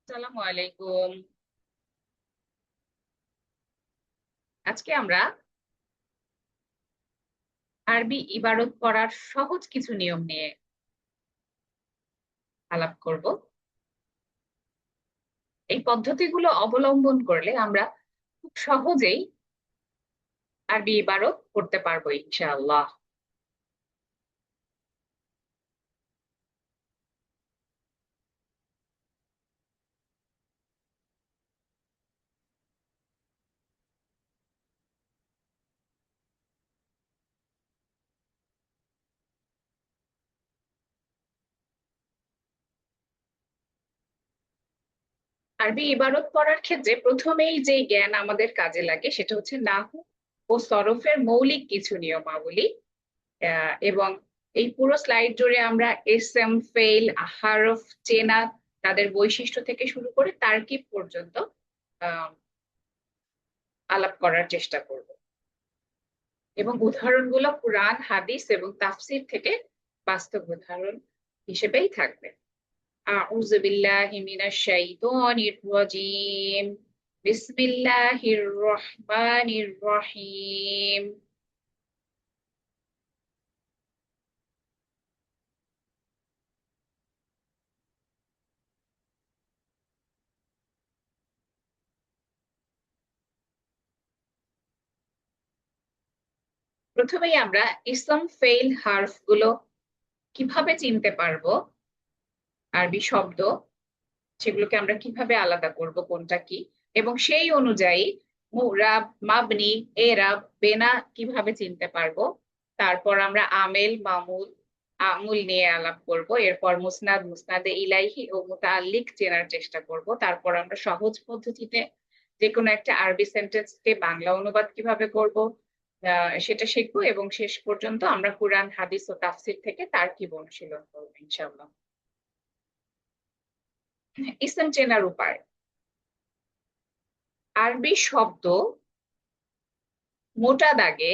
আসসালামু আলাইকুম। আজকে আমরা আরবি ইবারত পড়ার সহজ কিছু নিয়ম নিয়ে আলাপ করব। এই পদ্ধতিগুলো অবলম্বন করলে আমরা খুব সহজেই আরবি ইবারত পড়তে পারবো ইনশাআল্লাহ। আরবি ইবারত পড়ার ক্ষেত্রে প্রথমেই যে জ্ঞান আমাদের কাজে লাগে সেটা হচ্ছে নাহু ও সরফের মৌলিক কিছু নিয়মাবলী। এবং এই পুরো স্লাইড জুড়ে আমরা এসএম, ফেইল, হারফ, চেনা, তাদের বৈশিষ্ট্য থেকে শুরু করে তারকিব পর্যন্ত আহ আলাপ করার চেষ্টা করব। এবং উদাহরণগুলো কুরআন, হাদিস এবং তাফসীর থেকে বাস্তব উদাহরণ হিসেবেই থাকবে। আউযু বিল্লাহি মিনাশ শাইতানির রাজীম। বিসমিল্লাহির রহমানির রহিম। প্রথমেই আমরা ইসম, ফেইল, হারফ গুলো কিভাবে চিনতে পারবো, আরবি শব্দ সেগুলোকে আমরা কিভাবে আলাদা করব কোনটা কি, এবং সেই অনুযায়ী মুরাব, মাবনি, এরাব, বেনা কিভাবে চিনতে পারবো। তারপর আমরা আমেল, মামুল, আমুল নিয়ে আলাপ করব। এরপর মুসনাদ, মুসনাদে ইলাইহি ও মুতাআল্লিক চেনার চেষ্টা করব। তারপর আমরা সহজ পদ্ধতিতে যে কোনো একটা আরবি সেন্টেন্সকে বাংলা অনুবাদ কিভাবে করব সেটা শিখবো, এবং শেষ পর্যন্ত আমরা কুরআন, হাদিস ও তাফসীর থেকে তারকিব অনুশীলন করবো ইনশাআল্লাহ। ইসম চেনার উপায়। আরবি শব্দ মোটা দাগে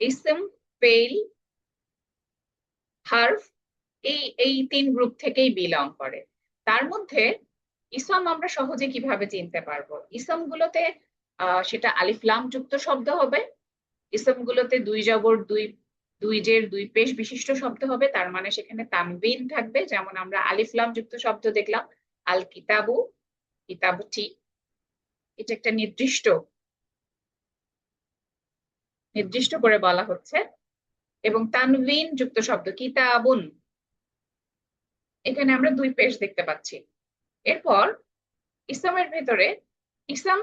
ইসম, ফেইল, হার্ফ, এই এই তিন গ্রুপ থেকেই বিলং করে। তার মধ্যে ইসম আমরা সহজে কিভাবে চিনতে পারবো? ইসম গুলোতে সেটা আলিফ লাম যুক্ত শব্দ হবে। ইসম গুলোতে দুই জবর, দুই দুই জের, দুই পেশ বিশিষ্ট শব্দ হবে। তার মানে সেখানে তানবিন থাকবে। যেমন আমরা আলিফ লাম যুক্ত শব্দ দেখলাম, আল কিতাবু, কিতাবটি। এটা একটা নির্দিষ্ট নির্দিষ্ট করে বলা হচ্ছে। এবং তানবিন যুক্ত শব্দ কিতাবুন, এখানে আমরা দুই পেশ দেখতে পাচ্ছি। এরপর ইসলামের ভেতরে ইসলাম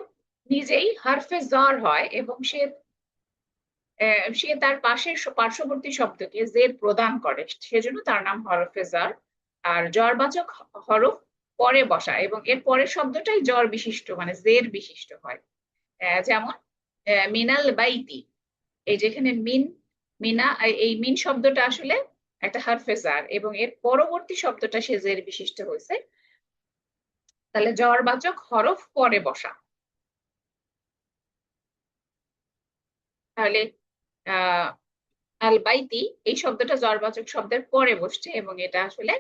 নিজেই হারফে জ্বর হয়, এবং সে তার পাশের পার্শ্ববর্তী শব্দকে জের প্রদান করে, সেজন্য তার নাম হরফে জ্বর। আর জ্বরবাচক হরফ পরে বসা, এবং এর পরের শব্দটাই জ্বর বিশিষ্ট মানে জের বিশিষ্ট হয়। যেমন মিনাল বাইতি, এই যেখানে মিনা, এই মিন শব্দটা আসলে একটা হারফে জ্বর, এবং এর পরবর্তী শব্দটা সে জের বিশিষ্ট হয়েছে। তাহলে জ্বরবাচক হরফ পরে বসা। তাহলে আহ আল বাইতি, এই শব্দটা জ্বরবাচক শব্দের পরে বসছে, এবং এটা আসলে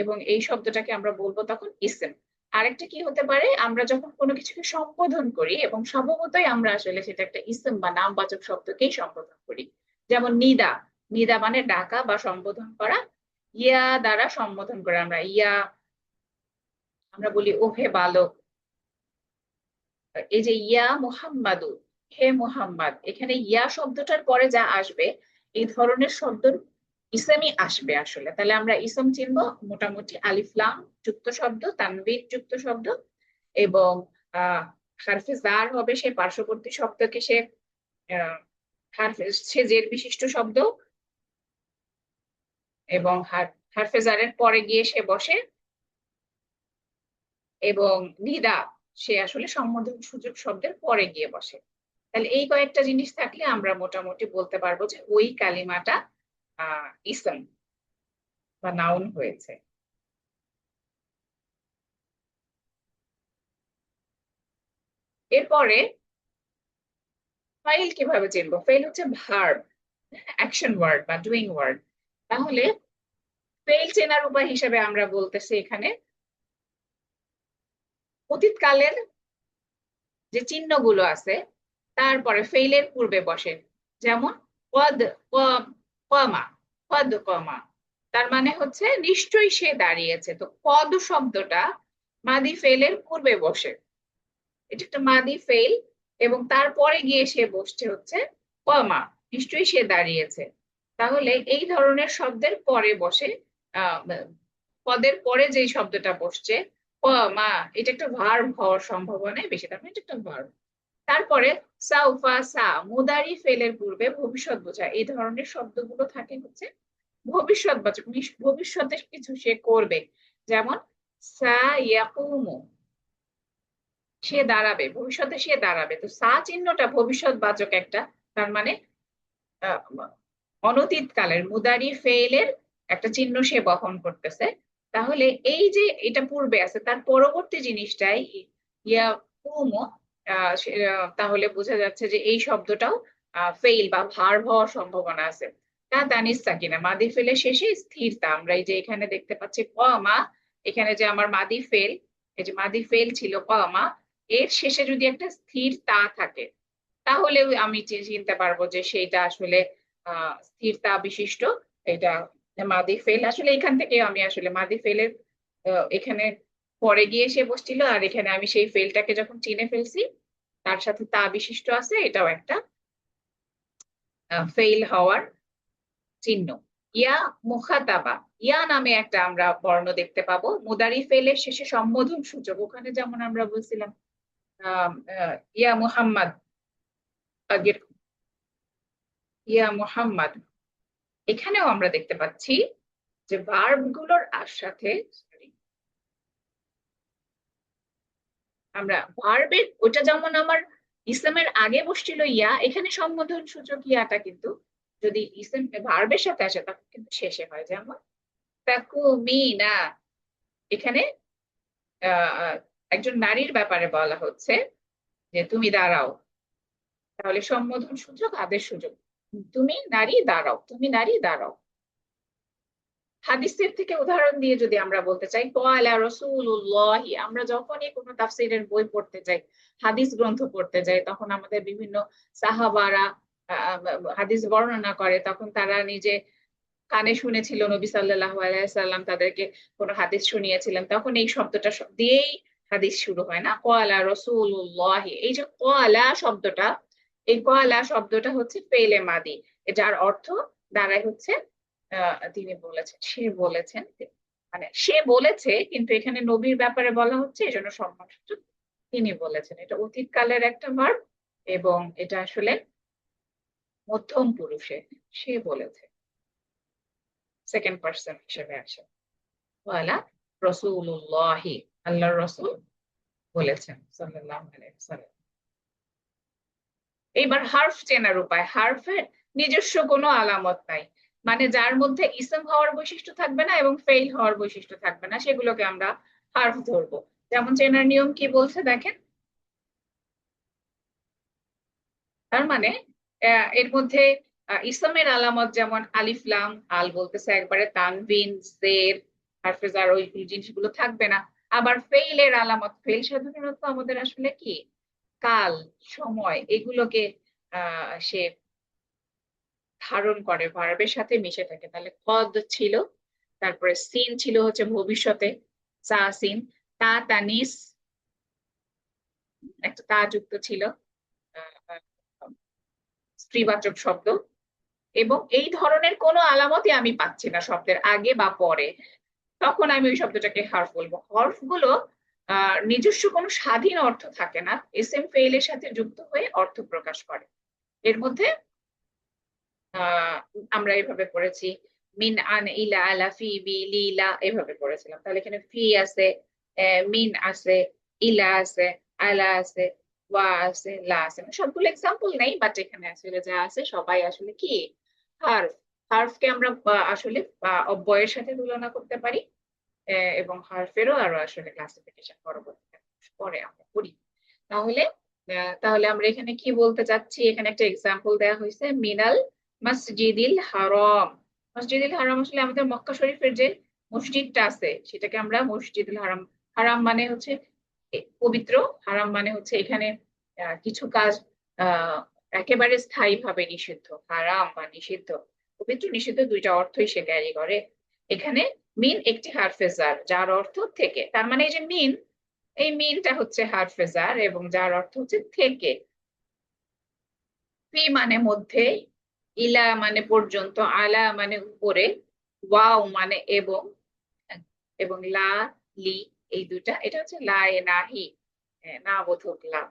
এবং এই শব্দটাকে আমরা বলবো তখন ইসম। আরেকটা কি হতে পারে, আমরা যখন কোনো কিছুকে সম্বোধন করি, এবং স্বভাবতই আমরা আসলে সেটা একটা ইসম বা নামবাচক শব্দকেই সম্বোধন করি। যেমন নিদা, নিদা মানে ডাকা বা সম্বোধন করা। ইয়া দ্বারা সম্বোধন করে আমরা ইয়া, আমরা বলি ওহে বালক। এই যে ইয়া মুহাম্মাদু, হে মুহাম্মদ, এখানে ইয়া শব্দটার পরে যা আসবে এই ধরনের শব্দ ইসমই আসবে আসলে। তাহলে আমরা ইসম চিনবো মোটামুটি আলিফ লাম যুক্ত শব্দ, তানবিন যুক্ত শব্দ, এবং আহ হারফে জার হবে সে পার্শ্ববর্তী শব্দকে সে আহ হারফে সে জের বিশিষ্ট শব্দ, এবং হারফে জারের পরে গিয়ে সে বসে, এবং নিদা সে আসলে সম্বোধন সূচক শব্দের পরে গিয়ে বসে। তাহলে এই কয়েকটা জিনিস থাকলে আমরা মোটামুটি বলতে পারবো যে ওই কালিমাটা ইসম বা নাউন হয়েছে। এরপরে ফাইল কিভাবে চিনবো? ফাইল হচ্ছে ভার্ব, অ্যাকশন ওয়ার্ড বা ডুইং ওয়ার্ড। তাহলে ফেল চেনার উপায় হিসেবে আমরা বলতেছি এখানে অতীতকালের যে চিহ্নগুলো আছে তারপরে ফেইলের পূর্বে বসে, যেমন পদ, কমা, পদ কমা, তার মানে হচ্ছে নিশ্চয়ই সে দাঁড়িয়েছে। তো পদ শব্দটা মাদি ফেলের পূর্বে বসে, এটা একটা মাদি ফেল, এবং তারপরে গিয়ে সে বসছে হচ্ছে কমা, নিশ্চয়ই সে দাঁড়িয়েছে। তাহলে এই ধরনের শব্দের পরে বসে, আহ পদের পরে যে শব্দটা বসছে কমা, এটা একটা ভার্ব হওয়ার সম্ভাবনা বেশি, তার মানে এটা একটা ভার্ব। তারপরে সাউফা, সা মুদারি ফেলের পূর্বে ভবিষ্যৎ বোঝায় এই ধরনের শব্দগুলো থাকে হচ্ছে ভবিষ্যৎবাচক, ভবিষ্যতে কিছু সে করবে, যেমন সা ইয়াকুমু, সে দাঁড়াবে, ভবিষ্যতে সে দাঁড়াবে। তো সা চিহ্নটা ভবিষ্যৎবাচক একটা, তার মানে আহ, অনতীত কালের মুদারি ফেলের একটা চিহ্ন সে বহন করতেছে। তাহলে এই যে এটা পূর্বে আছে তার পরবর্তী জিনিসটাই ইয়াকুমু, তাহলে বোঝা যাচ্ছে যে এই শব্দটাও ফেইল বা ভার্ব হওয়ার সম্ভাবনা আছে। তা দানিস সাকিনা, মাদি ফেলের শেষে স্থিরতা, আমরা এই যে এখানে দেখতে পাচ্ছি কমা, এখানে যে আমার মাদি ফেল, এই যে মাদি ফেল ছিল কমা, এর শেষে যদি একটা স্থির তা থাকে তাহলে আমি চিনতে পারবো যে সেইটা আসলে স্থিরতা বিশিষ্ট। এটা মাদি ফেল, আসলে এখান থেকে আমি আসলে মাদি ফেলের এখানে পরে গিয়ে সে বসছিল, আর এখানে আমি সেই ফেলটাকে যখন চিনে ফেলছি তার সাথে তা বিশিষ্ট আছে, এটাও একটা ফেইল হওয়ার চিহ্ন। ইয়া মুখাতাবা, ইয়া নামে একটা আমরা বর্ণ দেখতে পাবো মুদারি ফেলের শেষে সম্বোধন সূচক, ওখানে যেমন আমরা বলছিলাম ইয়া মুহাম্মদ, আগের ইয়া মুহাম্মদ, এখানেও আমরা দেখতে পাচ্ছি যে ভার্ব গুলোর সাথে আমরা ভার্বের, ওটা যেমন আমার ইসলামের আগে বসছিল ইয়া, এখানে সম্বোধন সূচক ইয়াটা কিন্তু যদি ইসলাম ভার্বের সাথে আসে তখন কিন্তু শেষে হয়, যেমন তাকুমিনা, এখানে আহ একজন নারীর ব্যাপারে বলা হচ্ছে যে তুমি দাঁড়াও, তাহলে সম্বোধন সূচক আদেশ সূচক, তুমি নারী দাঁড়াও, তুমি নারী দাঁড়াও। হাদিসের থেকে উদাহরণ দিয়ে যদি আমরা বলতে চাই, ক্বালা রাসূলুল্লাহ, আমরা যখনই কোনো তাফসীরের বই পড়তে যাই, হাদিস গ্রন্থ পড়তে যাই, তখন আমাদের বিভিন্ন সাহাবারা হাদিস বর্ণনা করে, তখন তারা নিজে কানে শুনেছিল নবী সাল্লাল্লাহু আলাইহি সাল্লাম তাদেরকে কোনো হাদিস শুনিয়েছিলেন, তখন এই শব্দটা দিয়েই হাদিস শুরু হয় না, ক্বালা রাসূলুল্লাহ। এই যে ক্বালা শব্দটা, এই ক্বালা শব্দটা হচ্ছে ফেলে মাদি, যার অর্থ দাঁড়ায় হচ্ছে তিনি বলেছেন, সে বলেছেন, মানে সে বলেছে কিন্তু এখানে নবীর ব্যাপারে বলা হচ্ছে, এই জন্য সম্মানসূচক তিনি বলেছেন। এটা অতীতকালের একটা ভার্ব এবং এটা আসলে মধ্যম পুরুষে, সে বলেছে, সেকেন্ড পার্সন হিসেবে আসে। ওয়ালা রসুল্লাহি, আল্লাহর রসুল বলেছেন সাল্লাল্লাহু আলাইহি ওয়াসাল্লাম। এইবার হার্ফ চেনার উপায়, হার্ফের নিজস্ব কোনো আলামত নাই, মানে যার মধ্যে ইসম হওয়ার বৈশিষ্ট্য থাকবে না এবং ফেইল হওয়ার বৈশিষ্ট্য থাকবে না, সেগুলোকে আমরা হার্ফ ধরবো। যেমন চেনার নিয়ম কি বলছে দেখেন, তার মানে এর মধ্যে ইসমের আলামত যেমন আলিফ লাম, আল বলতেছে একবারে, তানভিন, জের, হারফে জার, ওই জিনিসগুলো থাকবে না। আবার ফেইলের আলামত, ফেইল সাধারণত আমাদের আসলে কি কাল, সময়, এগুলোকে সে ধারণ করে, ভার্বের সাথে মিশে থাকে। তাহলে কদ ছিল, তারপরে সিন ছিল হচ্ছে ভবিষ্যতে, সা সিন, তা তানিস, একটা তা যুক্ত ছিল, আহ, স্ত্রীবাচক শব্দ, এবং এই ধরনের কোনো আলামতই আমি পাচ্ছি না শব্দের আগে বা পরে, তখন আমি ওই শব্দটাকে হার্ফ বলবো। হরফ গুলো নিজস্ব কোনো স্বাধীন অর্থ থাকে না, এস এম ফেইলের সাথে যুক্ত হয়ে অর্থ প্রকাশ করে। এর মধ্যে আহ আমরা এভাবে পড়েছি, মিন আন ইলা আলা ফি বি লিলা, এভাবে পড়েছিলাম। তাহলে এখানে ফি আছে, মিন আছে, ইলা আছে, আলা আছে, ওয়া আছে, লা আছে, মানে সবগুলো এক্সাম্পল নেই, বাট এখানে আসলে যা আছে সবাই আসলে কি হার্ফ। হার্ফকে আমরা আসলে অব্যয়ের সাথে তুলনা করতে পারি, এবং হার্ফেরও আরো আসলে ক্লাসিফিকেশন পরবর্তী পরে আমরা করি। তাহলে তাহলে আমরা এখানে কি বলতে চাচ্ছি, এখানে একটা এক্সাম্পল দেওয়া হয়েছে, মিনাল মসজিদিল হারাম, মসজিদুল হারাম আসলে আমাদের মক্কা শরীফের যে মসজিদটা আছে সেটাকে আমরা মসজিদুল হারাম, হারাম মানে হচ্ছে পবিত্র, হারাম মানে হচ্ছে এখানে কিছু কাজ আহ একেবারে স্থায়ী ভাবে নিষিদ্ধ। হারাম বা নিষিদ্ধ, পবিত্র নিষিদ্ধ দুইটা অর্থই সে ক্যারি করে এখানে। মিন একটি হারফে জার, যার অর্থ থেকে, তার মানে এই যে মিন, এই মিনটা হচ্ছে হারফে জার এবং যার অর্থ হচ্ছে থেকে। ফি মানে মধ্যে, ইলা মানে পর্যন্ত, আলা মানে উপরে, ওয়াও মানে এবং, এবং লা, লি, এই দুটা, এটা হচ্ছে লা এ নাহি, না বোধক লা।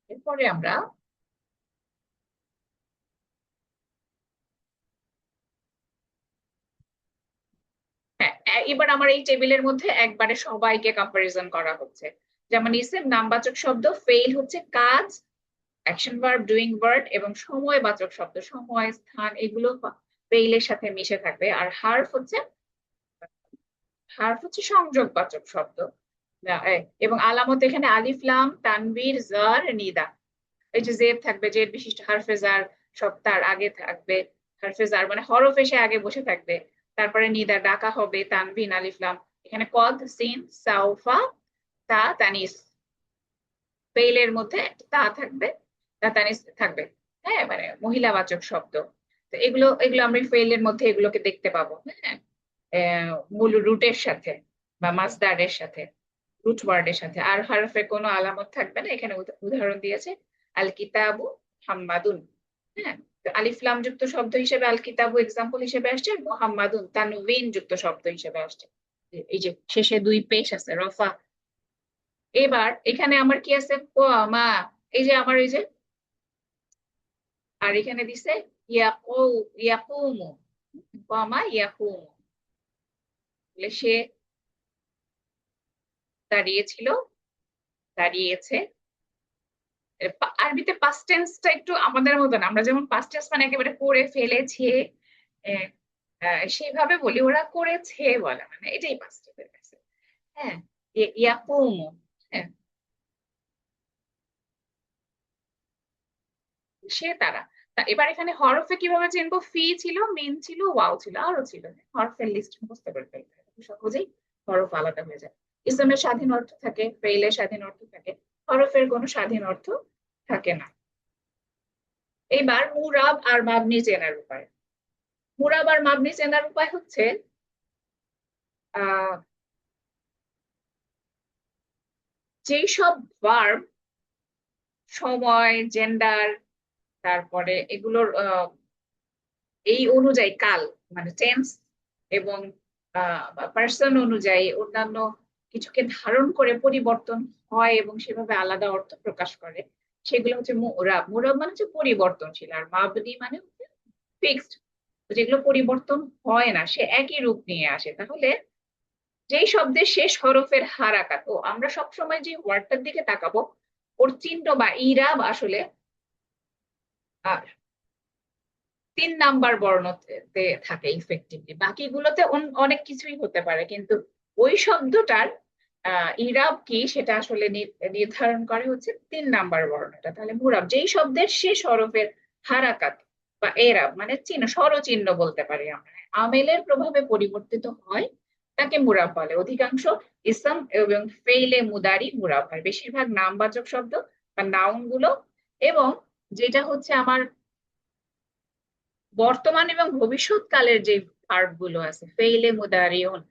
এরপরে আমরা, হ্যাঁ, এবার আমার এই টেবিলের মধ্যে একবারে সবাইকে কম্পারিজন করা হচ্ছে। যেমন ইসেম নামবাচক শব্দ, ফেইল হচ্ছে কাজ, অ্যাকশন ভার্ব, ডুইং ভার্ব, এবং সময়বাচক শব্দ, সময়, স্থান, এগুলো ফেইলের সাথে মিশে থাকবে। আর হার্ফ হচ্ছে সংযোগবাচক শব্দ। এবং আলামত এখানে আলিফ লাম তানবীর জার নিদা, এই যে জেড থাকবে, জেড বিশিষ্ট হারফে জার সব তার আগে থাকবে। হারফে জার মানে হরফ এসে আগে বসে থাকবে, তারপরে নিদা ডাকা হবে, তানবিন আলিফ লাম, এখানে কদ সিন সাউফা তা তানিস, ফেইলের মধ্যে একটা তা থাকবে, তা তানিস থাকবে। হ্যাঁ, মানে মহিলাবাচক শব্দ। তো এগুলো এগুলো আমরা ফেইলের মধ্যে এগুলোকে দেখতে পাবো। হ্যাঁ, মূল রুটের সাথে বা মাসদারের সাথে, রুট ওয়ার্ডের সাথে। আর হরফে কোনো আলামত থাকবে না। এখানে উদাহরণ দিয়েছে আল কিতাবু হাম্মাদুন। হ্যাঁ, তো আলিফ লাম যুক্ত শব্দ হিসেবে আল কিতাবু এক্সাম্পল হিসেবে আসছে, মুহাম্মাদুন তানউইন যুক্ত শব্দ হিসেবে আসছে। এই যে শেষে দুই পেশ আছে, রফা। এবার এখানে আমার কি আছে, মা, এই যে আমার এই যে, আর এখানে দিছে ইয়াকু, ইয়াকুমু, মা ইয়াকুমু, সে দাঁড়িয়েছিল, দাঁড়িয়েছে। আরবিতে পাস্ট টেন্সটা একটু আমাদের মতো না, আমরা যেমন পাস্ট টেন্স মানে একেবারে করে ফেলেছে, আহ, সেইভাবে বলি, ওরা করেছে বলে, মানে এটাই পাস্ট টেন্স কাছে। হ্যাঁ, ইয়াকুমু। হ্যাঁ, সে তারা। এবার এখানে হরফে কিভাবে চিনবো, ফি ছিল, মিন ছিল, ওয়াও ছিল, আরো ছিল। হরফের লিস্ট মুখস্থ করে ফেলতে হবে, খুব সহজেই হরফ আলাদা হয়ে যায়। ইসলামের স্বাধীন অর্থ থাকে, ফেইলের স্বাধীন অর্থ থাকে, হরফের কোনো স্বাধীন অর্থ থাকে না। এইবার মুরাব আর মাবনি চেনার উপায়। মুরাব আর মাবনি চেনার উপায় হচ্ছে, আহ যেই সব ভার্ব সময়, জেন্ডার, তারপরে এগুলোর এই অনুযায়ী কাল, মানে টেন্স এবং পার্সন অনুযায়ী অন্যান্য কিছুকে ধারণ করে পরিবর্তন হয় এবং সেভাবে আলাদা অর্থ প্রকাশ করে, সেগুলো হচ্ছে মুরাব। মুরাব মানে হচ্ছে পরিবর্তনশীল, আর মাবনি মানে হচ্ছে ফিক্সড, যেগুলো পরিবর্তন হয় না, সে একই রূপ নিয়ে আসে। তাহলে যেই শব্দের শেষ হরফের হারাকাত, ও আমরা সবসময় যে ওয়ার্ডটার দিকে তাকাবো, ওর চিহ্ন বা ইরাব আসলে আহ, 3 নাম্বার বর্ণতে থাকে ইফেক্টিভলি, বাকিগুলোতে অনেক কিছুই হতে পারে, কিন্তু ওই শব্দটার ইরাব কি সেটা আসলে নির্ধারণ করে হচ্ছে 3 নাম্বার বর্ণটা। তাহলে মুরাব যেই শব্দের শেষ হরফের হারাকাত বা এরাব মানে চিহ্ন, স্বরচিহ্ন বলতে পারি আমরা, আমেলের প্রভাবে পরিবর্তিত হয়, তাকে মুরাব বলে। অধিকাংশ ইসম এবং ফেইলে মুদারি মুরাব হয়, বেশিরভাগ নামবাচক শব্দ বা নাউন গুলো, এবং যেটা হচ্ছে আমার বর্তমান এবং ভবিষ্যৎকালের যে ভার্ব গুলো আছে, ফেইলে মুদারিউন,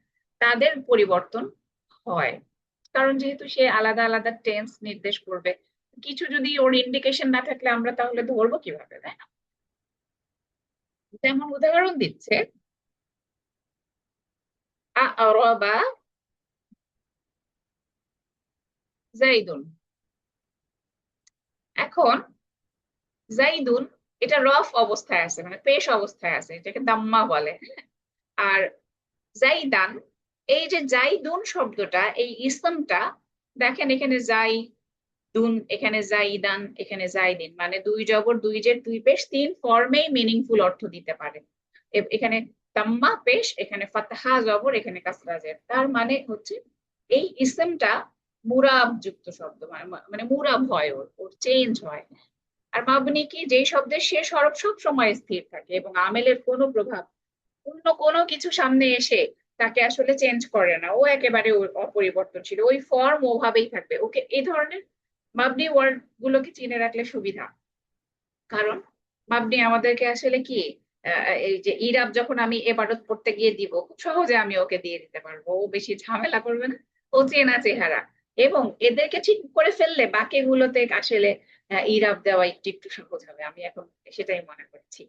তাদের পরিবর্তন হয়। কারণ যেহেতু সে আলাদা আলাদা টেন্স নির্দেশ করবে, কিছু যদি ওর ইন্ডিকেশন না থাকলে আমরা তাহলে ধরবো কিভাবে, তাই না? যেমন উদাহরণ দিচ্ছে, আ'রাবা জাইদুন। এখন জাইদুন, এটা রফ অবস্থায় আছে, মানে পেশ অবস্থায় আছে, এটাকে দাম্মা বলে। আর জাইদান, এই যে জাইদুন শব্দটা, এই ইসমটা, দেখেন এখানে যাই দুন, এখানে জাইদান, এখানে জাইদিন, মানে দুই জবর দুই জের দুই পেশ, 3 ফর্মেই মিনিংফুল অর্থ দিতে পারে। এখানে তাম্মা পেশ, এখানে ফাতহা জবর, এখানে কাসরা জের, তার মানে হচ্ছে এই ইসমটা মুরাব যুক্ত শব্দ, মানে মুরাব হয়, ওর ওর চেঞ্জ হয়। আর মাবনি কি, যেই শব্দের শেষ হরফ সব সময় স্থির থাকে এবং আমেলের কোনো প্রভাব অন্য কোনো কিছু সামনে এসে তাকে আসলে চেঞ্জ করে না, ও একেবারে অপরিবর্তনশীল, ওই ফর্ম ওভাবেই থাকবে। ওকে এই ধরনের মাবনি ওয়ার্ড গুলোকে চিনে রাখলে সুবিধা। কারণ মাবনি আমাদেরকে আসলে কি, এই যে ইরাব যখন আমি এবাদত পড়তে গিয়ে দিব, খুব সহজে আমি ওকে দিয়ে দিতে পারবো, ও বেশি ঝামেলা করবে না, ও চেনা চেহারা। এবং এদেরকে ঠিক করে ফেললে বাকিগুলোতে আসলে ইরাব দেওয়া একটু একটু সহজ হবে, আমি এখন সেটাই মনে করছি।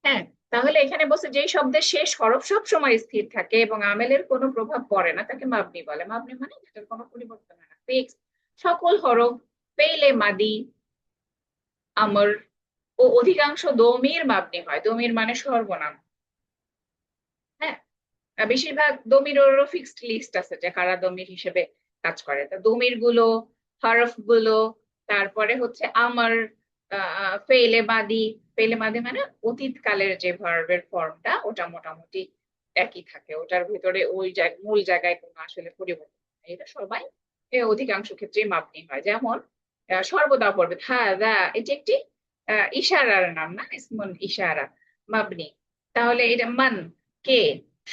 হ্যাঁ, তাহলে এখানে বলছে যেই শব্দের শেষ হরফ সব সময় স্থির থাকে এবং আমেলের কোনো প্রভাব পড়ে না তাকে মাবনি বলে। মাবনি মানে এটার কোনো পরিবর্তন হয় না, ফিক্স। সকল হরফ, পেইলে মাদি, আমর ও অধিকাংশ দমির মাবনি হয়। দমির মানে সর্বনাম। হ্যাঁ, বেশিরভাগ দমিরেরও ফিক্সড লিস্ট আছে যে কারা দমির হিসেবে কাজ করে। তা দমির গুলো, হরফ গুলো, তারপরে হচ্ছে আমার ফেলে মাদি। ফেলে মাদি মানে অতীত কালের যে ভার্বের ফর্মটা, ওটা মোটামুটি একই থাকে, ওটার ভিতরে ওই মূল জায়গায় কোনো আসলে পরিবর্তন হয় না। এটা সবাই অধিকাংশ ক্ষেত্রে মাবনি হয়। যেমন সর্বদা পড়বে দা, এটি একটি ইশারার নাম, না ইসমুন ইশারা, মাবনি। তাহলে এটা মান, কে,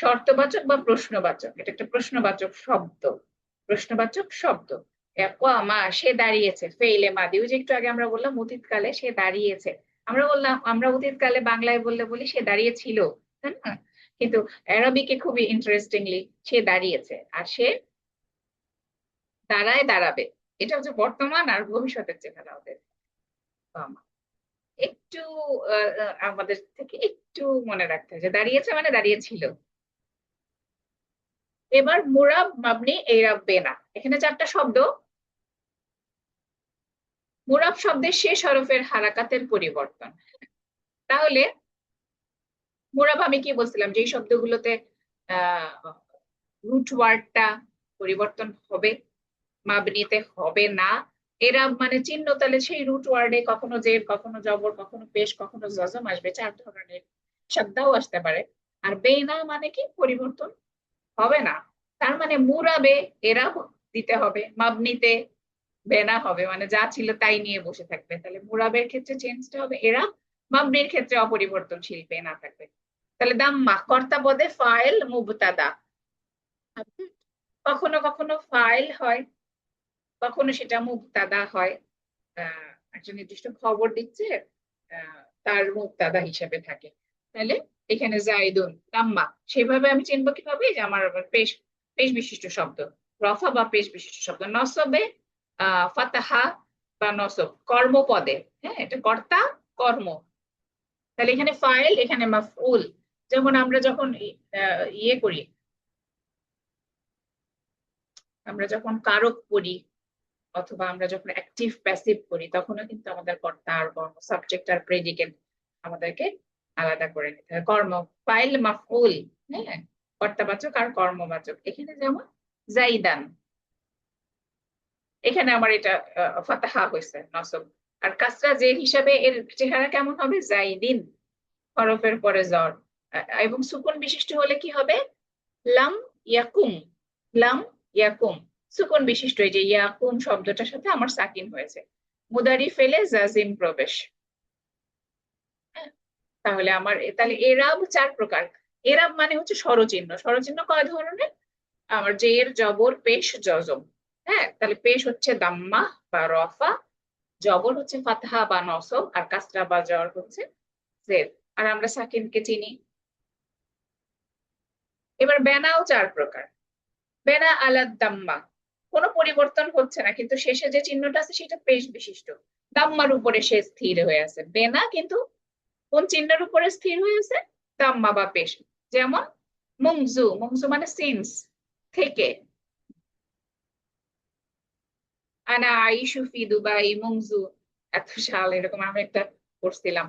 শর্তবাচক বা প্রশ্নবাচক, এটা একটা প্রশ্নবাচক শব্দ, প্রশ্নবাচক শব্দ। মা, সে দাঁড়িয়েছে, ফেইলে মাদি, ওই যে একটু আগে আমরা বললাম অতীতকালে সে দাঁড়িয়েছে, আমরা বললাম, আমরা অতীতকালে বাংলায় বললে বলি সে দাঁড়িয়েছিল, তাই না? কিন্তু অ্যারাবিকে খুবই ইন্টারেস্টিংলি সে দাঁড়িয়েছে, আর সে দাঁড়ায়, দাঁড়াবে। এটা হচ্ছে বর্তমান আর ভবিষ্যতের চেহারা ওদের। একটু আমাদের থেকে একটু মনে রাখতে হবে যে দাঁড়িয়েছে মানে দাঁড়িয়েছিল। এবার মুরাব, মাবনি, এরাব, বেনা, এখানে চারটা শব্দ। মুরাব শব্দের শেষ হরফের হারাকাতের পরিবর্তন। তাহলে মুরাব আমি কি বলছিলাম, যেই শব্দগুলোতে আহ রুট ওয়ার্ডটা পরিবর্তন হবে, মাবনিতে হবে না। এরাব মানে চিহ্ন, তাহলে সেই রুট ওয়ার্ডে কখনো জের, কখনো জবর, কখনো পেশ, কখনো জজম আসবে, চার ধরনের শব্দও আসতে পারে। আর বেনা মানে কি, পরিবর্তন হবে না। তার মানে মুরাবে এরাব দিতে হবে, মাবনিতে বেনা হবে, মানে যা ছিল তাই নিয়ে বসে থাকবে। তাহলে মুরাবের ক্ষেত্রে চেঞ্জটা হবে এরাব, মাবনির ক্ষেত্রে অপরিবর্তনশীল বেনা থাকবে। তাহলে দাম্মা কর্তা পদে ফাইল মুবতাদা, কখনো কখনো ফাইল হয়, কখনো সেটা মুবতাদা হয়। একটা নির্দিষ্ট খবর দিচ্ছে, তার মুবতাদা হিসেবে থাকে। তাহলে এখানে জাইদুন, দাম্মা, সেভাবে আমি চিনবো কিভাবে, যে আমার আবার পেশ, পেশ বিশিষ্ট শব্দ, রফা বা পেশ বিশিষ্ট শব্দ। নসবে ফাতাহা বা নসব কর্মপদে, হ্যাঁ এটা কর্তা, কর্ম। তাহলে এখানে ফাইল, এখানে মাফউল। যেমন আমরা যখন ইয়ে করি, আমরা যখন কারক করি অথবা আমরা যখন অ্যাক্টিভ প্যাসিভ করি, তখনও কিন্তু আমাদের কর্তা আর কর্ম, সাবজেক্ট আর প্রেডিকেট আমাদেরকে আলাদা করে নিতে হয়। কর্ম, ফাইল, মাফউল, হ্যাঁ, কর্তাবাচক আর কর্মবাচক। এখানে যেমন জাইদান, এখানে আমার এটা ফাতাহা হয়েছে, নসব। আর কাসরা যে হিসাবে এর চেহারা কেমন হবে, জাইদিন, হরফের পরে জ্বর। এবং সুকুন বিশিষ্ট হলে কি হবে, লাম ইয়াকুম, লাম ইয়াকুম। সুকুন বিশিষ্ট, এই যে ইয়াকুম শব্দটার সাথে আমার সাকিন হয়েছে, মুদারি ফেলে জাজিম প্রবেশ। হ্যাঁ, তাহলে আমার তাহলে এরাব চার প্রকার। এরাব মানে হচ্ছে স্বরচিহ্ন। স্বরচিহ্ন কয় ধরনের, আমার জের, জবর, পেশ, জজম। হ্যাঁ, তাহলে পেশ হচ্ছে দাম্মা বা রফা, জবর হচ্ছে ফাতহা বা নসব, আর কাসরা বা জ্বর হচ্ছে জের। আর আমরা সাকিনকে চিনি। এবার বেনাও চার প্রকার। বেনা আলাদ দাম্মা, কোনো পরিবর্তন হচ্ছে না, কিন্তু শেষে যে চিহ্নটা আছে সেটা পেশ বিশিষ্ট, দাম্মার উপরে সে স্থির হয়ে আছে। বেনা কিন্তু কোন চিহ্নের উপরে স্থির হয়ে আছে, দাম্মা বা পেশ। যেমন মুংজু, মুংজু মানে সিন্স, থেকে। আনা আইশু ফি দুবাই মুংজু এত সাল, এরকম আমি একটা পড়ছিলাম,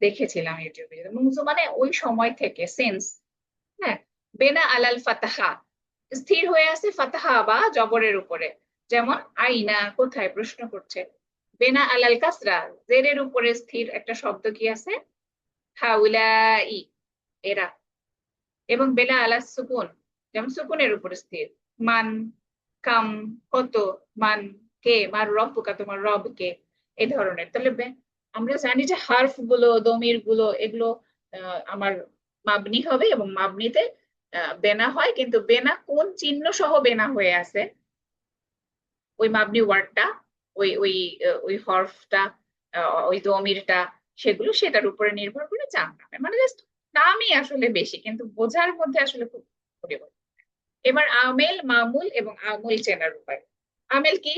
দেখেছিলাম ইউটিউবে। মুংজু মানে ওই সময় থেকে, সেন্স। হ্যাঁ, বেনা আলাল ফাতাহা, স্থির হয়ে আছে ফাতাহা বা জবরের উপরে। যেমন আইনা, কোথায়, প্রশ্ন করছে। বেনা আলাল কাসরা, জেরের উপরে স্থির একটা শব্দ কি আছে, হাউলাই, এরা। এবং বেলা আলা সুকুন, যেমন সুকুনের উপর স্থির, মান, কাম কত, মান কে, মার রব্বুকা তোমার রব কে, এই ধরনের। তাহলে আমরা জানি যে হার্ফ গুলো, দমির গুলো, এগুলো আমার মাবনি হবে, এবং মাবনিতে বেনা হয়, কিন্তু বেনা কোন চিহ্ন সহ বেনা হয়ে আছে ওই মাবনি ওয়ার্ডটা, ওই ওই ওই হরফটা, ওই দমিরটা, সেগুলো সেটার উপরে নির্ভর করে চার নামে, মানে জাস্ট নামই আসলে বেশি, কিন্তু বোঝার মধ্যে আসলে খুব পরিবর্তন। এবার আমেল, মামুল এবং আমুল চেনার উপায়। আমেল কি?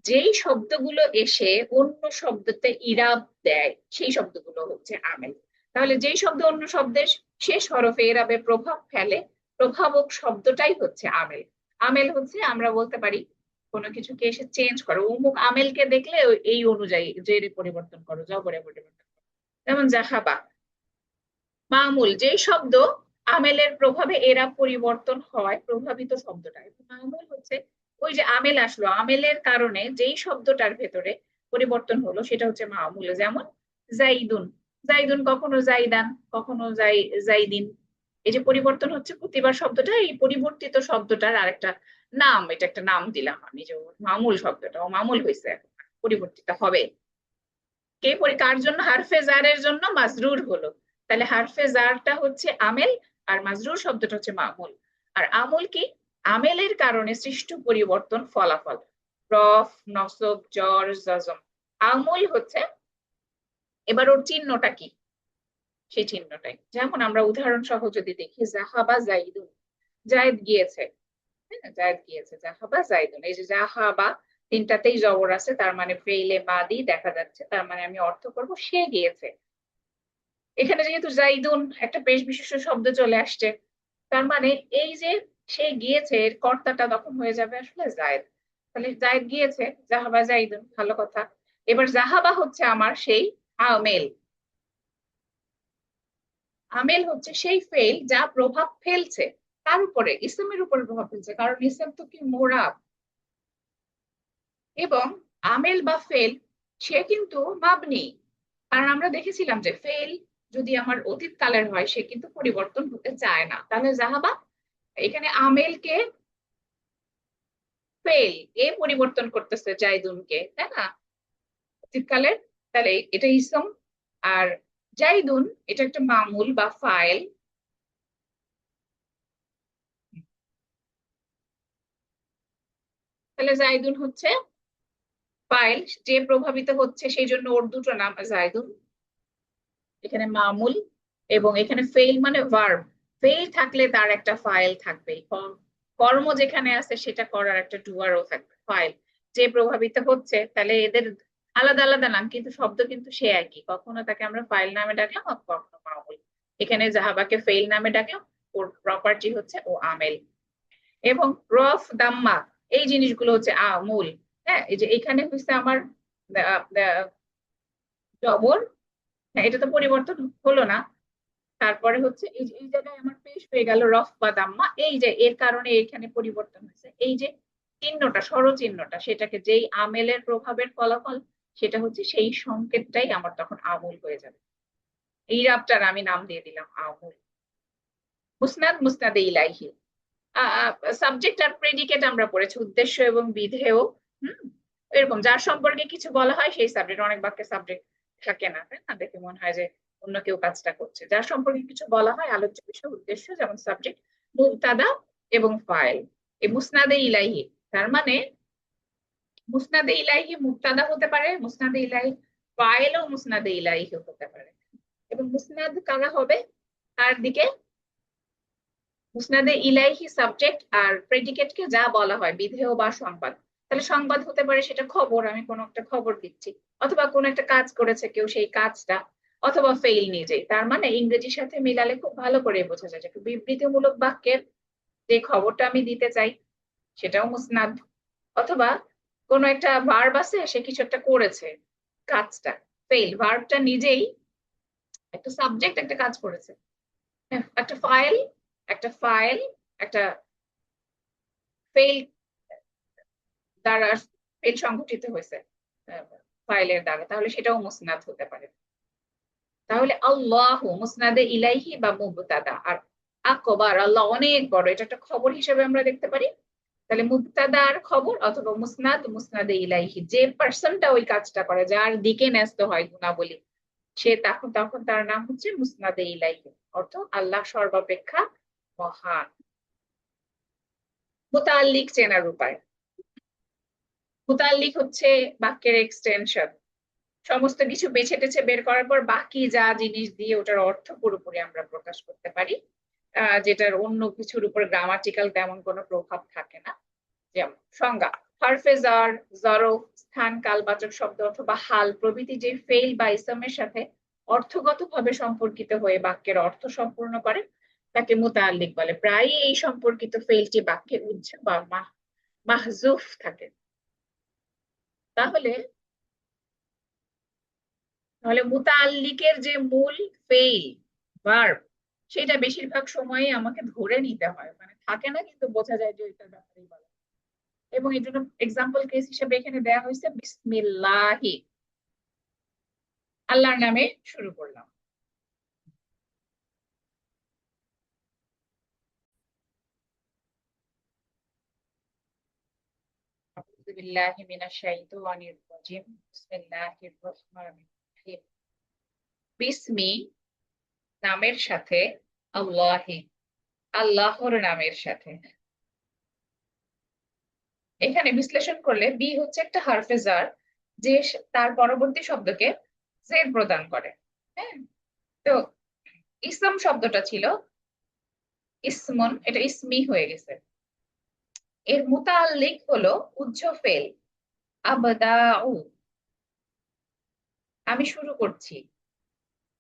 যেই শব্দগুলো এসে অন্য শব্দতে ইরাব দেয় সেই শব্দগুলো হচ্ছে আমেল। তাহলে যেই শব্দ অন্য শব্দের শেষ হরফে ইরাবে প্রভাব ফেলে, প্রভাবক শব্দটাই হচ্ছে আমেল। আমেল হচ্ছে আমরা বলতে পারি কোনো কিছুকে এসে চেঞ্জ করো, অমুক আমেলকে দেখলে এই অনুযায়ী জেরে পরিবর্তন করো, জবরে পরিবর্তন করো। যেমন জাহাবা। মামুল, যে শব্দ আমেলের প্রভাবে এরা পরিবর্তন হয়, প্রভাবিত শব্দটা। মামুল হচ্ছে ওই যে আমেল আসলো, আমেলের কারণে যেই শব্দটার ভেতরে পরিবর্তন হলো সেটা হচ্ছে মামুল। যেমন জাইদুন, জাইদুন কখনো জাইদান, কখনো জাইদিন। এই যে পরিবর্তন হচ্ছে প্রতিবার শব্দটা, এই পরিবর্তিত শব্দটার আরেকটা নাম, এটা একটা নাম দিলাম আমি, যে মামুল শব্দটা ও মামুল হয়েছে, এখন পরিবর্তিত হবে। কার জন্য? হারফে জারের জন্য মাজরুর হলো। তাহলে হারফে জারটা হচ্ছে আমেল, আর মাজরুর শব্দটা হচ্ছে মামুল। আর আমুল কি? আমেলের কারণে সৃষ্ট পরিবর্তন, ফলাফল। রফ, নসব, জর, জজম। আমুল হচ্ছে, এবার ওর চিহ্নটা কি সেই চিহ্নটাই, যেমন আমরা উদাহরণ সহ যদি দেখি, জাহাবা জাইদুন, জায়েদ গিয়েছে। হ্যাঁ, জায়েদ গিয়েছে, জাহাবা জাইদুন। এই যে জাহাবা, তিনটাতেই জবর আছে, তার মানে ফেইলে মাদি দেখা যাচ্ছে, তার মানে আমি অর্থ করব সে গিয়েছে। এখানে যেহেতু জাইদুন একটা পেশ বিশেষ্য শব্দ চলে আসছে, তার মানে এই যে সে গিয়েছে, এর কর্তাটা তখন হয়ে যাবে আসলে জায়েদ। তাহলে জায়েদ গিয়েছে, জাহাবা জাইদুন, ভালো কথা। এবার জাহাবা হচ্ছে আমার সেই আমেল। আমেল হচ্ছে সেই ফেল যা প্রভাব ফেলছে তার উপরে, ইসমের উপরে প্রভাব ফেলছে, কারণ ইসম তো কি মোরাব। এবং আমেল বা ফেল সে কিন্তু মাবনি, কারণ আমরা দেখেছিলাম যে ফেল যদি আমার অতীত কালের হয় সে কিন্তু পরিবর্তন হতে চায় না। তাহলে জাহাবা, এখানে আমেলকে ফেল এ পরিবর্তন করতেছে জাইদুনকে, তাই না, অতীতকালের। তাহলে এটা ইসম। আর জাইদুন এটা একটা মামুল বা ফাইল। তাহলে জাইদুন হচ্ছে ফাইল, যে প্রভাবিত হচ্ছে, সেই জন্য ওর দুটো নাম জাইদুন। এখানে মামুল, এবং এখানে ফেইল মানে ভার্ব। ফেইল থাকলে তার একটা ফাইল থাকবে, কর্ম যেখানে আছে সেটা করার একটা ডুয়ারও থাকবে, ফাইল। যে প্রভাবিত হচ্ছে, তাহলে এদের আলাদা আলাদা নাম, কিন্তু শব্দ কিন্তু সে একই। কখনো তাকে আমরা ফাইল নামে ডাকলাম, আর কখনো মামুল। এখানে জাহাবাকে ফেইল নামে ডাকলাম, ওর প্রপার্টি হচ্ছে ও আমেল। এবং রফ, দাম্মা, এই জিনিসগুলো হচ্ছে আমুল। হ্যাঁ, এই যে এখানে হচ্ছে আমার জবর, হ্যাঁ, এটা তো পরিবর্তন হলো না। তারপরে হচ্ছে এই যে এই জায়গায় আমার পেশ হয়ে গেল রফ বা দাম্মা, এই যে এর কারণে এখানে পরিবর্তন হয়েছে, এই যে চিহ্নটা, স্বরচিহ্নটা, সেটাকে যেই আমেলের প্রভাবের ফলাফল, সেটা হচ্ছে সেই সংকেতটাই আমার তখন আমুল হয়ে যাবে। এই রাবটার আমি নাম দিয়ে দিলাম আমুল। মুসনাদ, মুসনাদে ইলাইহি। সাবজেক্ট আর প্রেডিকেট আমরা পড়েছি, উদ্দেশ্য এবং বিধেয়। হুম, এরকম যার সম্পর্কে কিছু বলা হয় সেই সাবজেক্ট, অনেক বাক্যে সাবজেক্ট থাকে না, তাই না, দেখে মনে হয় যে অন্য কেউ কাজটা করছে। যার সম্পর্কে কিছু বলা হয়, আলোচ্য বিষয়, উদ্দেশ্য, যেমন সাবজেক্ট, মুবতাদা এবং ফাইল। এই মুসনাদে ইলাইহি, তার মানে মুসনাদে ইলাইহি মুবতাদা হতে পারে, মুসনাদে ইলাইহি ফাইল, ও মুসনাদে ইলাইহি হতে পারে। এবং মুসনাদ কারা হবে, তার দিকে মুসনাদে ইলাইহি সাবজেক্ট আর প্রেডিকেটকে যা বলা হয়, বিধেয় বা সংবাদ। তাহলে সংবাদ হতে পারে সেটা খবর, আমি কোনো একটা খবর দিচ্ছি, অথবা কোনো একটা কাজ করেছে কেউ, সেই কাজটা, অথবা ফেইল নিজেই। তার মানে ইংরেজির সাথে মিলালে খুব ভালো করে বোঝা যায় যে বিবৃতিমূলক বাক্যের যে খবরটা আমি দিতে চাই সেটাও মুসনাদ। অথবা কোনো একটা ভার্ব আছে, সে কিছু একটা করেছে, কাজটা ফেইল, ভার্বটা নিজেই একটা সাবজেক্ট, একটা কাজ করেছে। একটা ফাইল, একটা ফাইল একটা ফেইল দ্বারা, ফেল সংঘটিত হয়েছে ফাইলের দ্বারা, তাহলে সেটাও মুসনাদ হতে পারে। তাহলে আল্লাহু মুসনাদে ইলাইহি বা মুবতাদা। আর আকবার, আল্লাহ অনেক বড়, এটা একটা খবর হিসেবে আমরা দেখতে পারি। তাহলে মুবতাদা আর খবর অথবা মুসনাদ মুসনাদে ইলাইহি, যে পার্সনটা ওই কাজটা করে, যার দিকে ন্যস্ত হয় গুণাবলী, সে তখন তখন তার নাম হচ্ছে মুসনাদে ইলাইহি, অর্থ আল্লাহ সর্বাপেক্ষা মহান। মুতাল্লিক চেনার উপায়। মুতাল্লিক হচ্ছে বাক্যের এক্সটেনশন। সমস্ত কিছু বেছে টেছে বের করার পর বাকি যা জিনিস দিয়ে ওটার অর্থ পুরোপুরি আমরা প্রকাশ করতে পারি, যেটার অন্য কিছুর উপর গ্রামাটিক্যাল তেমন কোনো প্রভাব থাকে না। যেমন সংজ্ঞা: হরফে জার, জরফ, স্থান, কালবাচক শব্দ অথবা হাল প্রভৃতি যে ফেইল বা ইসমের সাথে অর্থগতভাবে সম্পর্কিত হয়ে বাক্যের অর্থ সম্পূর্ণ করে তাকে মুতাল্লিক বলে। প্রায়ই এই সম্পর্কিত ফেইলটি বাক্যে উজ্জ বা মাহজুফ থাকে। তাহলে তাহলে মুতাল্লিকের যে মূল ফেইল, ভার্ব, সেটা বেশিরভাগ সময়ই আমাকে ধরে নিতে হয়, মানে থাকে না কিন্তু বোঝা যায় যে এটার ব্যাপারেই বলা। এবং এর জন্য এক্সাম্পল কেস হিসেবে এখানে দেয়া হয়েছে বিসমিল্লাহি, আল্লাহর নামে শুরু করলাম। আউযু বিল্লাহি মিনাশ শাইতানির রাজিম। বিসমিল্লাহির রহমানির রহিম। বিসমি নামের সাথে, আল্লাহি আল্লাহর নামের সাথে। এখানে বিশ্লেষণ করলে বি হচ্ছে একটা হরফে জার, যে তার পরবর্তী শব্দকে জের প্রদান করে। হ্যাঁ, তো ইসম শব্দটা ছিল ইসমন, এটা ইসমি হয়ে গেছে। এর মুতাল্লিক হলো উজ্জ ফেল, আবদাউ, আমি শুরু করছি।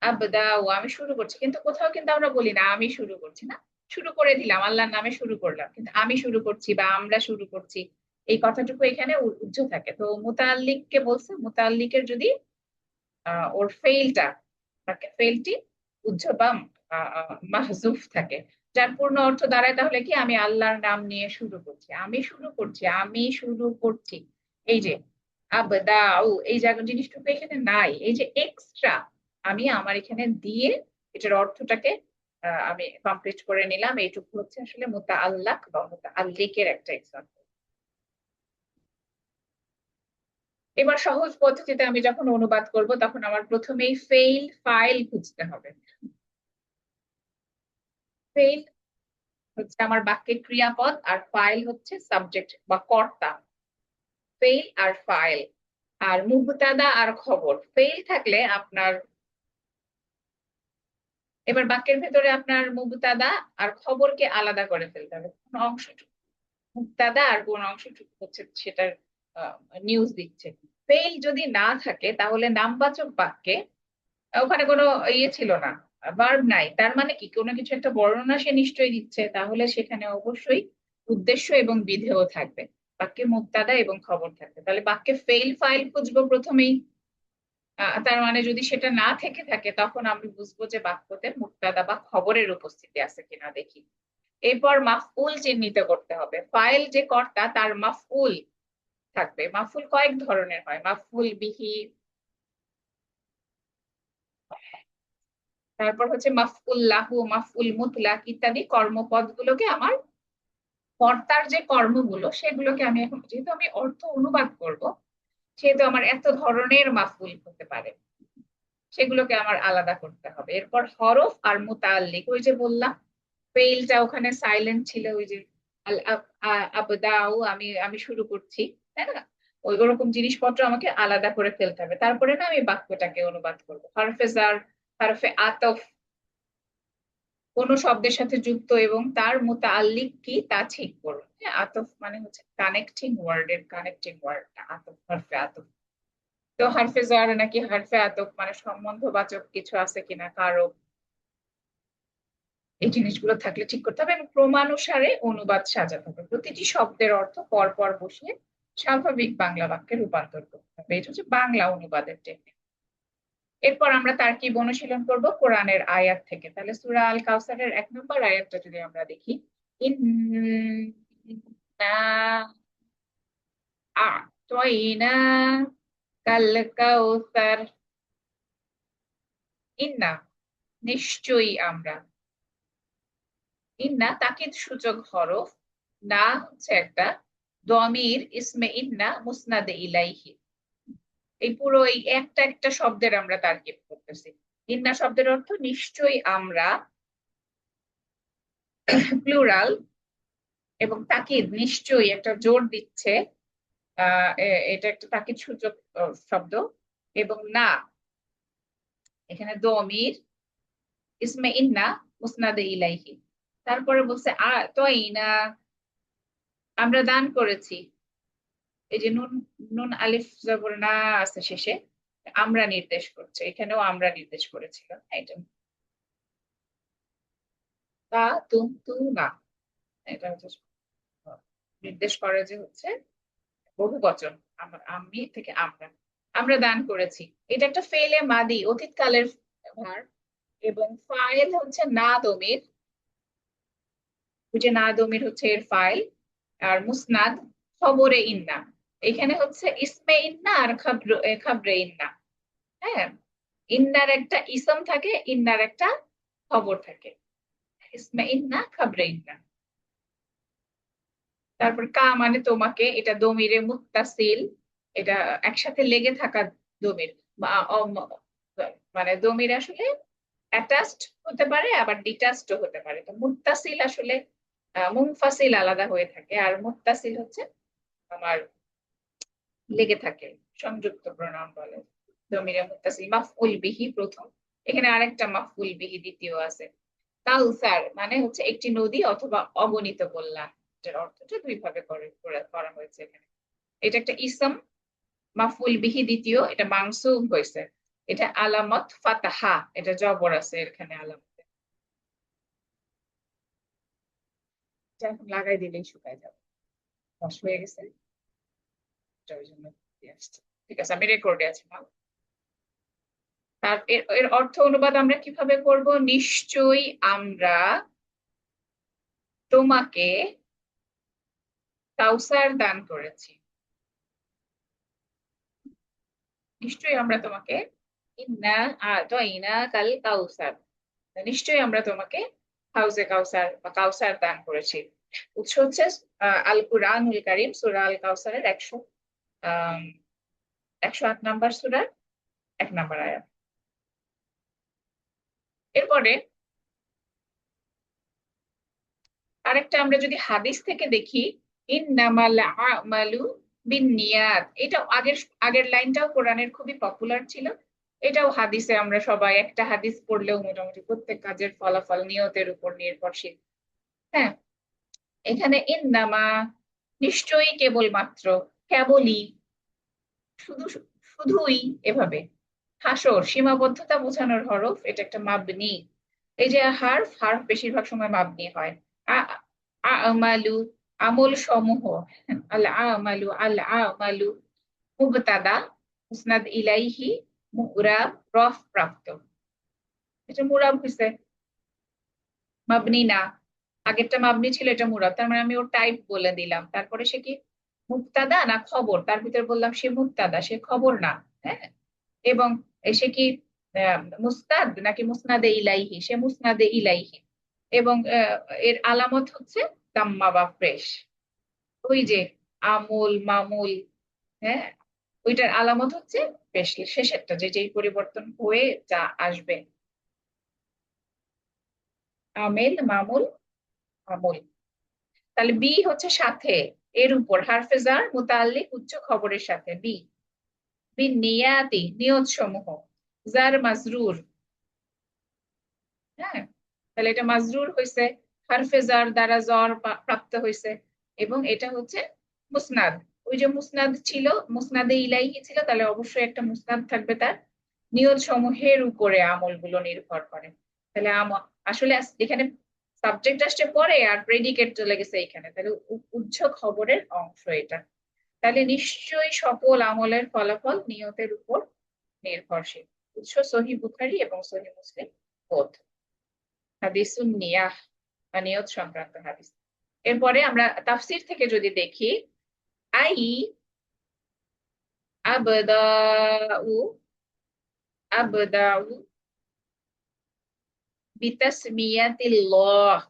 আবদাউ, আমি শুরু করছি, কিন্তু কোথাও কিন্তু আমরা বলি না আমি শুরু করছি, না, শুরু করে দিলাম, আল্লাহর নামে শুরু করলাম, কিন্তু আমি শুরু করছি বা আমরা শুরু করছি এই কথাটুকু এখানে উজ্জ থাকে। তো মুতাল্লিককে বলছে, মুতাল্লিকের যদি ওর ফেইলটা থাকে, ফেইলটি উজ্জ বা মাহজুফ থাকে, যার পূর্ণ অর্থ দাঁড়ায় তাহলে কি, আমি আল্লাহর নাম নিয়ে শুরু করছি, আমি শুরু করছি, আমি শুরু করছি। এই যে আবদাউ, এই জায়গা জিনিসটুকু এখানে নাই, এই যে এক্সট্রা আমি আমার এখানে দিয়ে এটার অর্থটাকে আমি কমপ্লিট করে নিলাম, এইটুকু হচ্ছে আসলে মুতাআল্লাক বা মুতাআল্লিকের একটা এক্সাম্পল। এবার সহজ পদ্ধতিতে আমি যখন অনুবাদ করব তখন আমার প্রথমেই ফেইল ফাইল খুঁজতে হবে। ফেইল হচ্ছে আমার বাক্যের ক্রিয়াপদ, আর ফাইল হচ্ছে সাবজেক্ট বা কর্তা। ফেইল আর ফাইল। আর মুবতাদা আর খবর। ফেইল থাকলে আপনার, এবার বাক্যের ভেতরে আপনার মুবতাদা আর খবরকে আলাদা করে ফেলতে হবে। কোন অংশটুকু মুবতাদা আর কোন অংশটুকু হচ্ছে সেটার নিউজ দিচ্ছে। ফেইল যদি না থাকে তাহলে নামবাচক বাক্যে ওখানে কোনো ইয়ে ছিল না, ভার্ব নাই, তার মানে কি কোনো কিছু একটা বর্ণনা সে নিশ্চয়ই দিচ্ছে, তাহলে সেখানে অবশ্যই উদ্দেশ্য এবং বিধেয় থাকবে, বাক্যে মুবতাদা এবং খবর থাকবে। তাহলে বাক্যে ফেইল ফাইল খুঁজবো প্রথমেই, তার মানে যদি সেটা না থেকে থাকে তখন আমি বুঝবো যে বাক্যতে মুবতাদা বা খবরের উপস্থিতি আছে কিনা দেখি। এরপর মাফউল চিহ্নিত করতে হবে। ফাইল যে কর্তা তার মাফউল থাকবে। মাফউল কয়েক ধরনের হয়, মাফউল বিহি, তারপর হচ্ছে মাফউল লাহু, মাফউল মুতলাক ইত্যাদি কর্মপদগুলোকে আমার কর্তার যে কর্মগুলো সেগুলোকে আমি এখন, যেহেতু আমি অর্থ অনুবাদ করব, সেহেতু আমার এত ধরনের মাফউল হতে পারে, সেগুলোকে আমার আলাদা করতে হবে। এরপর হরফ আর মুতাল্লিক, ওই যে বললাম ফেইলটা ওখানে সাইলেন্ট ছিল, ওই যে আল আবদাউ, আমি আমি শুরু করছি, তাই না, ওই ওরকম জিনিসপত্র আমাকে আলাদা করে ফেলতে হবে, তারপরে না আমি বাক্যটাকে অনুবাদ করবো। হরফে জার, হরফে আতফ, কোন শব্দের সাথে যুক্ত এবং তার মুতাআল্লিক কি তা ঠিক করুন। হ্যাঁ, আতফ মানে হচ্ছে কানেক্টিং ওয়ার্ড, এর কানেক্টিং ওয়ার্ড আতফ, হরফে আতফ। তো হরফে জার নাকি হরফে আতফ মানে সম্বন্ধবাচক কিছু আছে কিনা কারো, এই জিনিসগুলো থাকলে ঠিক করতে হবে এবং ক্রমানুসারে অনুবাদ সাজাতে হবে, প্রতিটি শব্দের অর্থ পর পর বসিয়ে স্বাভাবিক বাংলা বাক্যে রূপান্তর করতে হবে। এটা হচ্ছে বাংলা অনুবাদের টেকনিক। এরপর আমরা তারকিব অনুশীলন করব কোরআনের আয়াত থেকে। তাহলে সূরা আল কাউসারের 1 নম্বর আয়াতটা যদি আমরা দেখি, ইন্না আ'তাইনা কাল কাউসার। ইন্না নিশ্চয়ই আমরা, ইন্না তাকিদ সূচক হরফ, না হচ্ছে একটা দমির ইসমে ইন্না মুসনাদে ইলাইহি। এই পুরো এই একটা একটা শব্দের আমরা তারকিব করতেছি। ইন্না শব্দের অর্থ নিশ্চয়ই আমরা, প্লুরাল, এবং তাকিদ নিশ্চয়ই একটা জোর দিচ্ছে। এটা একটা তাকিদ সূচক শব্দ। এবং না, এখানে দমির ইসমে ইন্না মুসনাদে ইলাইহি। তারপরে বলছে তো ইনা, আমরা দান করেছি। এই যে নুন, নুন আলিফ জবর না আছে শেষে, আমরা নির্দেশ করছে, এখানেও আমরা নির্দেশ করেছিল এটা। তা তুম তু না, এটা হচ্ছে নির্দেশ করে যে হচ্ছে বহু বচন, আমি থেকে আমরা, আমরা দান করেছি। এটা একটা ফেলে মাদি অতীতকালের ভার্ব। এবং ফাইল হচ্ছে না দমির, ওই যে না দমির হচ্ছে এর ফাইল। আর মুসনাদ খবরে ইন্না, এখানে হচ্ছে ইসমে ইন্না আর খাবরে ইন্না। হ্যাঁ, ইন্নার একটা ইসম থাকে, ইন্নার একটা খবর থাকে। ইসমে ইন্না খাবরে ইন্না। তারপর কা মানে তোমাকে, এটা দমিরে মুত্তাসিল, এটা একসাথে লেগে থাকা দমির। মানে দমির আসলে অ্যাটাচড হতে পারে, আবার ডিটাচড হতে পারে। তো মুত্তাসিল আসলে মুনফাসিল আলাদা হয়ে থাকে, আর মুত্তাসিল হচ্ছে আমার লেগে থাকে, সংযুক্ত প্রণাম বলে। দমিরে মুত্তাসিল মাফউল বিহি প্রথম, এখানে আরেকটা মাফউল বিহি দ্বিতীয় আছে। কাউসার মানে হচ্ছে একটি নদী অথবা অগণিত কল্যাণ, এটার অর্থটা দুই ভাবে করা হয়েছে এখানে। এটা একটা ইসম, মাফউল বিহি দ্বিতীয়, এটা মানসুব হয়েছে। এটা আলামত ফাতাহা, এটা জবর আছে এখানে আলামত। এটা এখন লাগাই দিলেই শুকায় যাবে, বস হয়ে গেছে, এটা ওই জন্য দিয়ে আসছে। ঠিক আছে, আমি রেকর্ডে আছি মা। তার এর অর্থ অনুবাদ আমরা কিভাবে করব? নিশ্চয়ই আমরা তোমাকে কাউসার দান করেছি। নিশ্চয়ই আমরা তোমাকে, ইন্না আতাইনা কাল কাউসার, নিশ্চয়ই আমরা তোমাকে হাউজে কাউসার বা কাউসার দান করেছি। উৎস হচ্ছে আল কুরআনুল কারীম, সূরা আল কাউসারের 108 নম্বর সূরার 1 নম্বর আয়াত। এরপরে আরেকটা আমরা যদি হাদিস থেকে দেখি, ইন্নামাল আমালু বিন্নিয়াত, এটা আগের আগের লাইনটাও কোরআনের খুবই পপুলার ছিল। এটাও হাদিসে আমরা সবাই একটা হাদিস পড়লেও মোটামুটি প্রত্যেক কাজের ফলাফল নিয়তের উপর নির্ভরশীল। হ্যাঁ, এখানে ইন্নামা নিশ্চয়ই, কেবলমাত্র, কেবলই, শুধু, শুধুই, এভাবে। হাসর সীমাবদ্ধতা বোঝানোর হরফ, এটা একটা মাবনি। এই যে হার্ফ, হার্ফ বেশিরভাগ সময় মাবনি হয়। আমালু, আমল সমূহ, আল আমালু, আল আমালু মুবতাদা, মুসনাদ ইলাইহি মুরাব, রফ প্রাপ্ত। এটা মুরাব হয়েছে, মাবনি না। আগেরটা মাবনি ছিল, এটা মুরাদ, তার মানে আমি ওর টাইপ বলে দিলাম। তারপরে সে কি মুক্তাদা না খবর, তার ভিতরে বললাম সে মুক্তাদা, সে খবর না। হ্যাঁ, এবং সে কি মুস্তাদ নাকি মুসনাদে ইলাইহি, সে মুসনাদে ইলাইহি। এবং এর আলামত হচ্ছে দাম্মা বা ফ্রেশ। ওই যে আমুল মামুল, হ্যাঁ, ওইটার আলামত হচ্ছে ফ্রেশ, শেষেরটা যে যেই পরিবর্তন হয়ে যা আসবে। আমেল মামুল আমুল। তাহলে বি হচ্ছে সাথে, এর উপর হারফেজার মুতাল্লিক উচ্চ খবরের সাথে বি। বি নিয়াতি নিয়ত সমূহ, জার মাজরুর। হ্যাঁ, তাহলে এটা মাজরুর হয়েছে, হারফেজার দ্বারা জ্বর প্রাপ্ত হয়েছে। এবং এটা হচ্ছে মুসনাদ, ওই যে মুসনাদ ছিল, মুসনাদে ইলাইহি ছিল, তাহলে অবশ্যই একটা মুসনাদ থাকবে, তার নিয়ত সমূহের উপরে আমলগুলো নির্ভর করে। তাহলে আসলে এখানে সাবজেক্ট আসছে পরে আর প্রেডিকেট চলে গেছে এখানে, তাহলে উচ্চ খবরের অংশ এটা। তাহলে নিশ্চয়ই সকল আমলের ফলাফল নিয়তের উপর নির্ভরশীল। উৎস সহি বুখারী এবং সহি মুসলিম বোধ। হাদিসুন নিয়াহ বা নিয়ত সংক্রান্ত হাদিস। এরপরে আমরা তাফসির থেকে যদি দেখি, আই আবদাউ, আবদাউ বিতাসমিয়াতিল্লাহ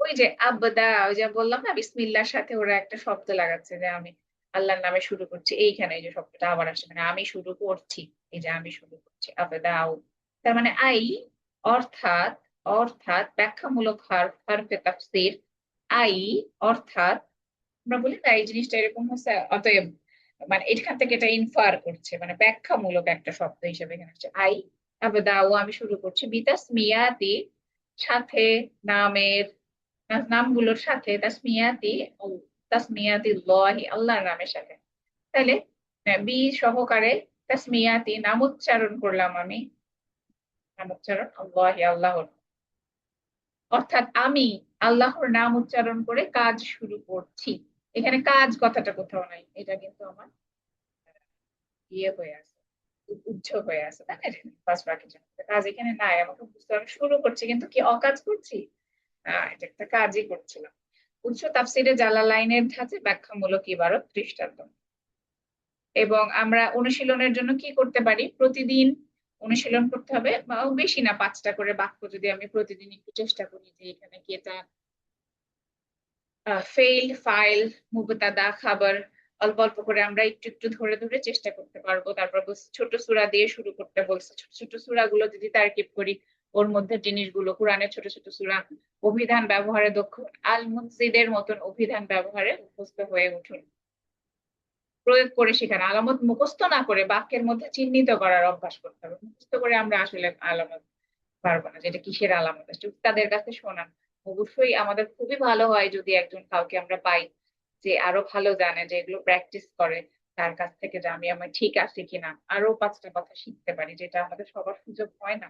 ওই যে আবদা, ওই যে বললাম না বিসমিল্লাহর সাথে ওরা একটা শব্দ লাগাচ্ছে যে আমি আল্লাহর নামে শুরু করছি, এইখানে এই যে শব্দটা আবার আসে, মানে আমি শুরু করছি, এই যে আমি শুরু করছি আবদাউ, তার মানে আই, অর্থাৎ, অর্থাৎ ব্যাখ্যামূলক হরফে তাফসীর, আই অর্থাৎ, আমরা বলি না এই জিনিসটা এরকম হচ্ছে, অতএব মানে এখান থেকে এটা ইনফার করছে, মানে ব্যাখ্যামূলক একটা শব্দ হিসেবে এখানে হচ্ছে আই আবদাউ, আমি শুরু করছি বিতাসমিয়াতি, সাথে, নামের, নামগুলোর সাথে, তাসমিয়াতি, তাসমিয়াতি লহি, আল্লাহর নামের সাথে। তাহলে বি সহকারে তাসমিয়াতি, নাম উচ্চারণ করলাম আমি, নাম উচ্চারণ আল্লাহি, আল্লাহর, অর্থাৎ আমি আল্লাহর নাম উচ্চারণ করে কাজ শুরু করছি। এখানে কাজ কথাটা কোথাও নাই, এটা কিন্তু আমার ইয়ে হয়ে আছে, উচ্চ হয়ে আছে, তাই না? ফার্স্ট ব্র্যাকেট, কাজ এখানে নাই, আমাকে বুঝতে হবে শুরু করছি কিন্তু কি অকাজ করছি? এটা একটা কাজই করছিলাম। উৎস তাফসিরে জালালাইনের ধাঁচে ব্যাখ্যামূলক ইবারত দৃষ্টান্ত। এবং আমরা অনুশীলনের জন্য কি করতে পারি, প্রতিদিন অনুশীলন করতে হবে, বা বেশি না 5টা করে বাক্য যদি আমি প্রতিদিন একটু চেষ্টা করি যে এখানে কি এটা ফেইল, ফাইল, মুবতাদা, খাবার, অল্প অল্প করে আমরা একটু একটু ধরে ধরে চেষ্টা করতে পারবো। তারপর ছোট সূরা দিয়ে শুরু করতে বলছে, ছোট ছোট সূরা গুলো যদি তারকিব করি, ওর মধ্যে জিনিসগুলো, কোরআনের ছোট ছোট সূরা, অভিধান ব্যবহারে দক্ষ, আল মুনজিদের মতন অভিধান ব্যবহারে অভ্যস্ত হয়ে উঠুন। প্রয়োগ করে শেখান, আলামত মুখস্থ না করে বাক্যের মধ্যে চিহ্নিত করার অভ্যাস করতে হবে। মুখস্থ করে আমরা আসলে আলামত পারবো না, যেটা কিসের আলামত, তাদের কাছে শোনান। অবশ্যই আমাদের খুবই ভালো হয় যদি একজন কাউকে আমরা পাই যে আরো ভালো জানে, যে এগুলো প্র্যাকটিস করে, তার কাছ থেকে যে আমি ঠিক আছি কিনা, আরো 5টা কথা শিখতে পারি, যেটা আমাদের সবার সুযোগ হয় না।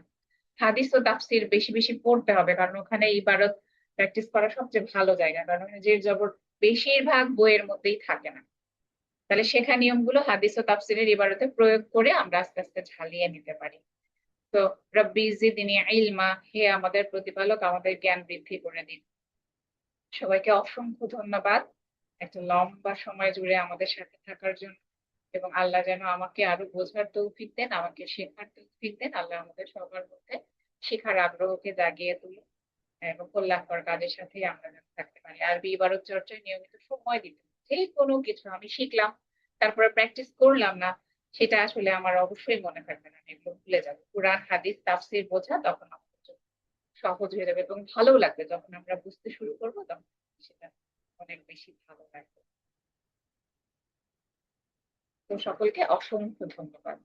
হাদিস ও তাফসির বেশি বেশি পড়তে হবে, কারণ ওখানে ইবারত প্র্যাকটিস করা সবচেয়ে ভালো জায়গা, কারণ ওখানে যে জবর বেশিরভাগ বইয়ের মধ্যেই থাকে না। তাহলে শেখা নিয়মগুলো হাদিস ও তাফসিরের ইবারতে প্রয়োগ করে আমরা আস্তে আস্তে ঝালিয়ে নিতে পারি। তো রব্বি জিদনি ইলমা, হে আমাদের প্রতিপালক আমাদের জ্ঞান বৃদ্ধি করে দিন। সবাইকে অসংখ্য ধন্যবাদ একটা লম্বা সময় জুড়ে আমাদের সাথে থাকার জন্য, এবং আল্লাহ যেন আমাকে আরো বোঝার তৌফিক দেন, আমাকে শেখার তৌফিক দেন। আল্লাহ আমাদের সবার মধ্যে শেখার আগ্রহকে জাগিয়ে তুলুন, এবং কল্যাণকর কাজের সাথে আমরা যেন থাকতে পারি। আরবি ইবারত চর্চায় নিয়মিত সময় দিতে হবে। যে কোনো কিছু আমি শিখলাম তারপরে প্র্যাকটিস করলাম না, সেটা আসলে আমার অবশ্যই মনে থাকবে না, আমি এগুলো ভুলে যাবো। কোরআন হাদিস তাফসীর বোঝা তখন আমাদের জন্য সহজ হয়ে যাবে, এবং ভালো লাগবে যখন আমরা বুঝতে শুরু করবো, তখন সেটা অনেক বেশি ভালো লাগবে। তো সকলকে অসংখ্য ধন্যবাদ।